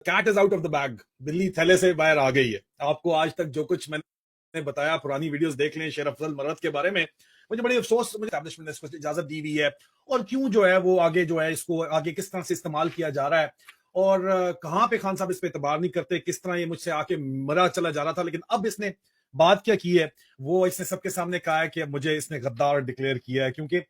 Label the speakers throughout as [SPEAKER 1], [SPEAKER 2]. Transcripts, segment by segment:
[SPEAKER 1] Cat is out of the bag, बिल्ली थैले से बाहर आ गई है। आपको आज तक जो कुछ मैंने बताया, पुरानी वीडियोस देख लें शेर अफजल मरवत के बारे में, मुझे बड़ी अफसोस, मुझे एस्टैब्लिशमेंट ने इसको इजाजत दी हुई है, और क्यों जो है वो आगे जो है इसको आगे किस तरह से इस्तेमाल किया जा रहा है, और कहाँ पे खान साहब इस पे एतबार नहीं करते, किस तरह ये मुझसे आके मरा चला जा रहा था। लेकिन अब इसने बात क्या की है, वो इसने सबके सामने कहा है कि अब मुझे इसने गद्दार डिक्लेयर किया है, क्योंकि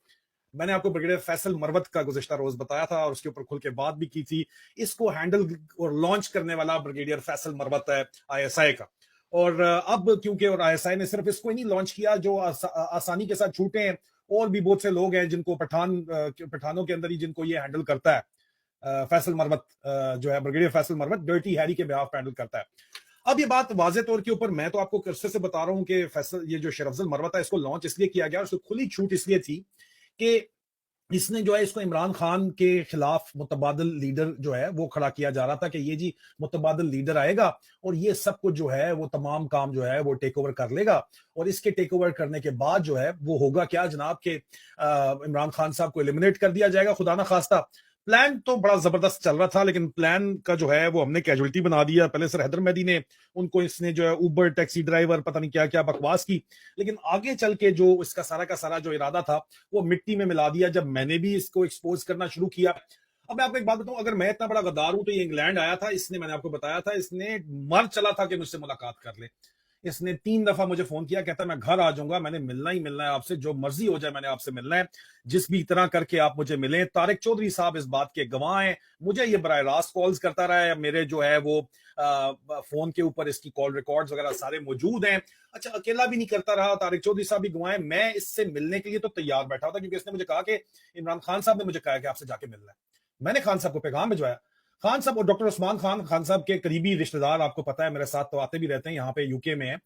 [SPEAKER 1] मैंने आपको ब्रिगेडियर फैसल मरवत का गुज़िश्ता रोज बताया था और उसके ऊपर खुल के बात भी की थी। इसको हैंडल और लॉन्च करने वाला ब्रिगेडियर फैसल मरवत है आईएसआई का। और अब क्योंकि और आईएसआई ने सिर्फ इसको ही नहीं लॉन्च किया जो आसानी के साथ छूटे हैं, और भी बहुत से लोग हैं जिनको पठानों के अंदर ही जिनको ये हैंडल करता है। फैसल मरवत जो है brigadier Faisal Marwat dirty Harry के बिहाफ हैंडल करता है। अब ये बात वाज़े तौर के ऊपर मैं तो आपको किस्से से बता रहा हूं कि फैसल ये जो शेर अफजल मरवत है इसको लॉन्च इसलिए किया गया, उसको खुली छूट इसलिए थी कि इसने जो है इसको इमरान खान के खिलाफ मुतबादिल लीडर जो है वो खड़ा किया जा रहा था कि ये जी मुतबादिल लीडर आएगा और ये सब कुछ जो है वो तमाम काम जो है वो टेक ओवर कर लेगा, और इसके टेक ओवर करने के बाद जो है वो होगा क्या जनाब के इमरान खान साहब को एलिमिनेट कर दिया जाएगा खुदा ना खास्ता। प्लान तो बड़ा जबरदस्त चल रहा था, लेकिन प्लान का जो है वो हमने कैजुअलिटी बना दिया। पहले सर हैदर मेहदी ने उनको इसने जो है उबर टैक्सी ड्राइवर पता नहीं क्या क्या बकवास की, लेकिन आगे चल के जो इसका सारा का सारा जो इरादा था वो मिट्टी में मिला दिया जब मैंने भी इसको एक्सपोज करना शुरू किया। अब मैं आपको एक बात बताऊं, अगर मैं इतना बड़ा गद्दार हूं तो ये इंग्लैंड आया था, इसने मैंने आपको बताया था इसने मर चला था कि मुझसे मुलाकात कर ले। इसने 3 दफा मुझे फोन किया, कहता मैं घर आ जाऊंगा, मैंने मिलना ही मिलना है आपसे, जो मर्जी हो जाए मैंने आपसे मिलना है, जिस भी तरह करके आप मुझे मिलें। तारिक चौधरी साहब इस बात के गवाह हैं, मुझे ये बराह रास्त कॉल्स करता रहा है, मेरे जो है वो फोन के ऊपर इसकी कॉल रिकॉर्ड्स वगैरह सारे मौजूद हैं। अच्छा, अकेला भी नहीं करता रहा, तारिक चौधरी साहब भी गवाह हैं। मैं इससे मिलने के लिए तो तैयार बैठा था, क्योंकि इसने मुझे कहा कि इमरान खान साहब ने मुझे कहा कि आपसे जाके मिलना है। मैंने खान साहब को पैगाम भिजवाया। खान साहब और डॉक्टर उस्मान खान साहब के करीबी रिश्तेदार, आपको पता है मेरे साथ तो आते भी रहते हैं, यहाँ पे यूके में है,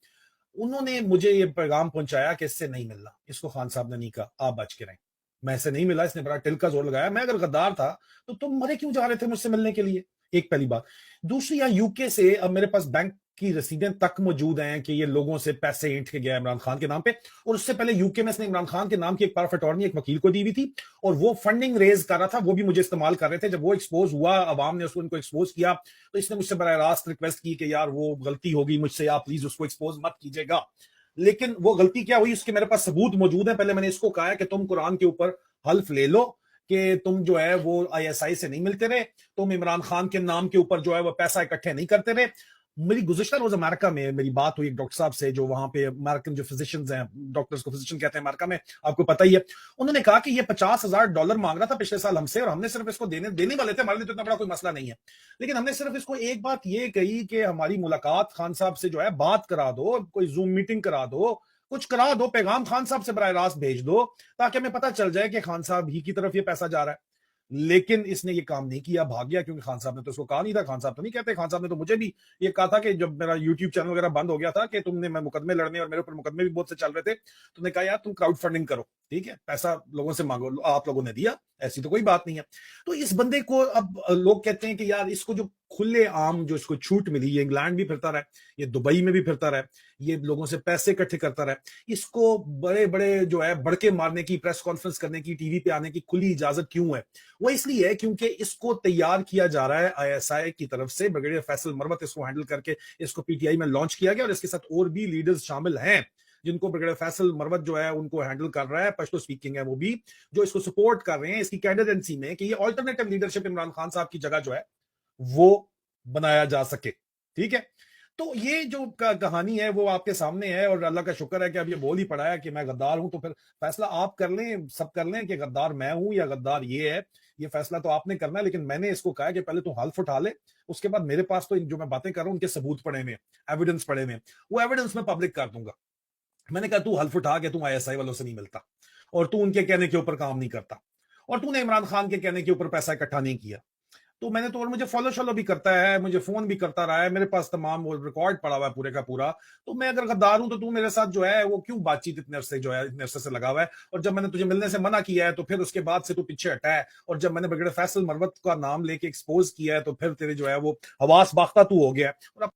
[SPEAKER 1] उन्होंने मुझे ये पैगाम पहुंचाया कि इससे नहीं मिलना। इसको खान साहब ने नहीं कहा आप बच के रहें, मैं इससे नहीं मिला। इसने बड़ा टिल का जोर लगाया, मैं अगर गद्दार था तो तुम मरे क्यों जा रहे थे मुझसे मिलने के लिए, एक पहली बात। दूसरी, यहाँ यूके से अब मेरे पास बैंक की रसीदें तक मौजूद हैं कि ये लोगों से पैसे ऐंठ के गया इमरान खान के नाम पे, और उससे पहले यूके में इसने इमरान खान के नाम की एक पावर ऑफ अटॉर्नी एक वकील को दी हुई थी, और वो फंडिंग रेज कर रहा था, वो भी मुझे इस्तेमाल कर रहे थे। जब वो एक्सपोज हुआ, अवाम ने उसको इनको एक्सपोज किया, तो इसने मुझसे बराह रास्त रिक्वेस्ट की कि यार वो गलती होगी मुझसे, आप प्लीज उसको एक्सपोज मत कीजिएगा। लेकिन वो गलती क्या हुई उसके मेरे पास सबूत मौजूद है। पहले मैंने इसको कहा है कि तुम कुरान के ऊपर हल्फ ले लो कि तुम जो है वो आईएसआई से नहीं मिलते रहे, तुम इमरान खान के नाम के ऊपर जो है वो पैसा इकट्ठे नहीं करते रहे। मेरी गुज़िश्ता रोज अमेरिका में मेरी बात हुई एक डॉक्टर साहब से, जो वहां पे अमेरिकन जो फिजिशियंस हैं, डॉक्टर्स को फिजिशियन कहते हैं अमेरिका में, आपको पता ही है। उन्होंने कहा कि ये $50,000 मांग रहा था पिछले साल हमसे, और हमने सिर्फ इसको देने वाले थे, हमारे लिए तो इतना बड़ा कोई मसला नहीं है, लेकिन हमने सिर्फ इसको एक बात ये कही कि हमारी मुलाकात खान साहब से जो है बात करा दो, कोई जूम मीटिंग करा दो, कुछ करा दो, पैगाम खान साहब से बराह रास्त भेज दो, ताकि हमें पता चल जाए कि खान साहब ही की तरफ ये पैसा जा रहा है। लेकिन इसने ये काम नहीं किया, भाग गया, क्योंकि खान साहब ने तो उसको कहा नहीं था। खान साहब तो नहीं कहते, खान साहब ने तो मुझे भी ये कहा था कि जब मेरा यूट्यूब चैनल वगैरह बंद हो गया था कि तुमने, मैं मुकदमे लड़ने और मेरे ऊपर मुकदमे भी बहुत से चल रहे थे, तुमने कहा यार तुम क्राउड फंडिंग करो, ठीक है, पैसा लोगों से मांगो, आप लोगों ने दिया, ऐसी तो कोई बात नहीं है। तो इस बंदे को अब लोग कहते हैं कि यार इसको जो खुले आम जो इसको छूट मिली, ये इंग्लैंड भी फिरता रहा, ये दुबई में भी फिरता रहा, ये लोगों से पैसे इकट्ठे करता रहा, इसको बड़े बड़े जो है बड़के मारने की, प्रेस कॉन्फ्रेंस करने की, टीवी पे आने की खुली इजाजत क्यों है? वो इसलिए है क्योंकि इसको तैयार किया जा रहा है आईएसआई की तरफ से। ब्रिगेडियर फैसल मरवत इसको हैंडल करके इसको पीटीआई में लॉन्च किया गया, और इसके साथ और भी लीडर्स शामिल हैं जिनको ब्रिगेडियर फैसल मरवत जो है उनको हैंडल कर रहा है, पश्तो स्पीकिंग है वो भी, जो इसको सपोर्ट कर रहे हैं इसकी कैंडिडेंसी में कि ये ऑल्टरनेटिव लीडरशिप इमरान खान साहब की जगह जो है वो बनाया जा सके, ठीक है। तो ये जो कहानी है वो आपके सामने है, और अल्लाह का शुक्र है कि अब ये बोल ही पड़ा है कि मैं गद्दार हूं, तो फिर फैसला आप कर लें, सब कर लें कि गद्दार मैं हूं या गद्दार ये है। ये फैसला तो आपने करना है, लेकिन मैंने इसको कहा कि पहले तू हल्फ उठा ले, उसके बाद मेरे पास तो जो मैं बातें कर रहा हूं उनके सबूत पड़े हुए, एविडेंस पड़े हुए, वो एविडेंस मैं पब्लिक कर दूंगा। मैंने कहा तू हल्फ उठा के तू आईएसआई वालों से नहीं मिलता, और तू उनके कहने के ऊपर काम नहीं करता, और तूने इमरान खान के कहने के ऊपर पैसा इकट्ठा नहीं किया। तो मैंने तो, और मुझे फॉलो शॉलो भी करता है, मुझे फोन भी करता रहा है, मेरे पास तमाम वो रिकॉर्ड पड़ा हुआ है पूरे का पूरा। तो मैं अगर गद्दार हूं तो तू मेरे साथ जो है वो क्यों बातचीत इतने अरसे जो है इतने अरसे से लगा हुआ है, और जब मैंने तुझे मिलने से मना किया है तो फिर उसके बाद से तू पीछे हटा है, और जब मैंने ब्रिगेडियर फैसल मरवत का नाम लेके एक्सपोज किया है तो फिर तेरे जो है वो हवास बाख्ता तू हो गया है। और